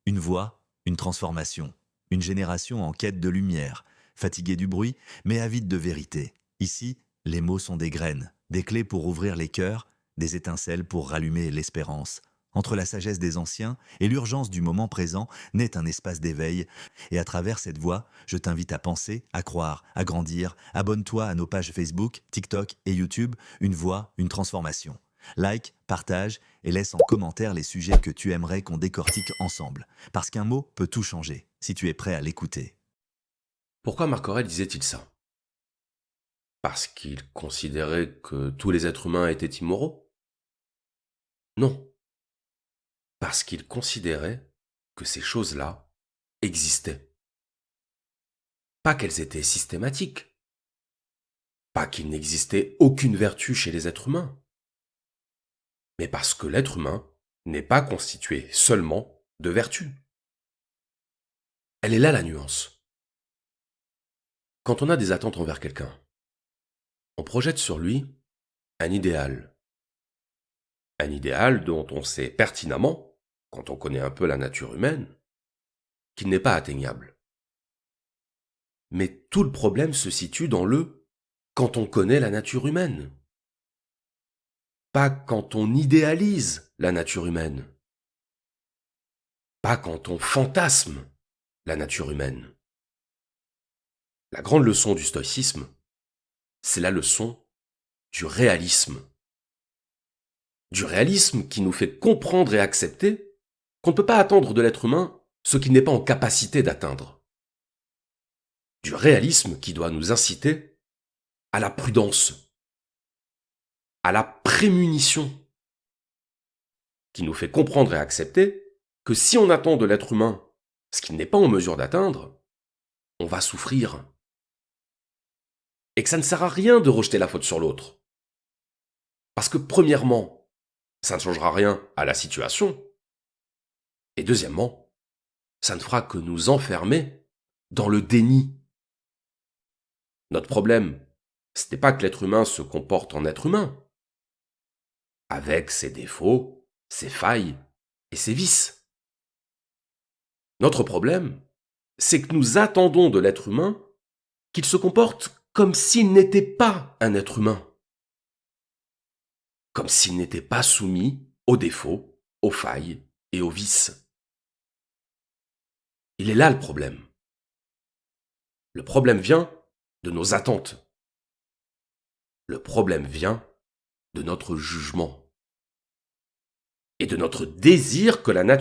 Une voix, une transformation. Une génération en quête de lumière, fatiguée du bruit, mais avide de vérité. Ici, les mots sont des graines, des clés pour ouvrir les cœurs, des étincelles pour rallumer l'espérance. Entre la sagesse des anciens et l'urgence du moment présent naît un espace d'éveil, et à travers cette voix, je t'invite à penser, à croire, à grandir. Abonne-toi à nos pages Facebook, TikTok et YouTube, une voix, une transformation. Like, partage et laisse en commentaire les sujets que tu aimerais qu'on décortique ensemble. Parce qu'un mot peut tout changer, si tu es prêt à l'écouter. Pourquoi Marc Aurèle disait-il ça? Parce qu'il considérait que tous les êtres humains étaient immoraux? Non, parce qu'il considérait que ces choses-là existaient. Pas qu'elles étaient systématiques, pas qu'il n'existait aucune vertu chez les êtres humains, mais parce que l'être humain n'est pas constitué seulement de vertus. Elle est là la nuance. Quand on a des attentes envers quelqu'un, on projette sur lui un idéal. Un idéal dont on sait pertinemment, quand on connaît un peu la nature humaine, qu'il n'est pas atteignable. Mais tout le problème se situe dans le quand on connaît la nature humaine. Pas quand on idéalise la nature humaine. Pas quand on fantasme la nature humaine. La grande leçon du stoïcisme, c'est la leçon du réalisme. Du réalisme qui nous fait comprendre et accepter qu'on ne peut pas attendre de l'être humain ce qu'il n'est pas en capacité d'atteindre. Du réalisme qui doit nous inciter à la prudence, à la prémunition, qui nous fait comprendre et accepter que si on attend de l'être humain ce qu'il n'est pas en mesure d'atteindre, on va souffrir. Et que ça ne sert à rien de rejeter la faute sur l'autre. Parce que premièrement, ça ne changera rien à la situation. Et deuxièmement, ça ne fera que nous enfermer dans le déni. Notre problème, ce n'est pas que l'être humain se comporte en être humain, avec ses défauts, ses failles et ses vices. Notre problème, c'est que nous attendons de l'être humain qu'il se comporte comme s'il n'était pas un être humain. Comme s'il n'était pas soumis aux défauts, aux failles et aux vices. Il est là le problème. Le problème vient de nos attentes. Le problème vient de notre jugement. Et de notre désir que la nature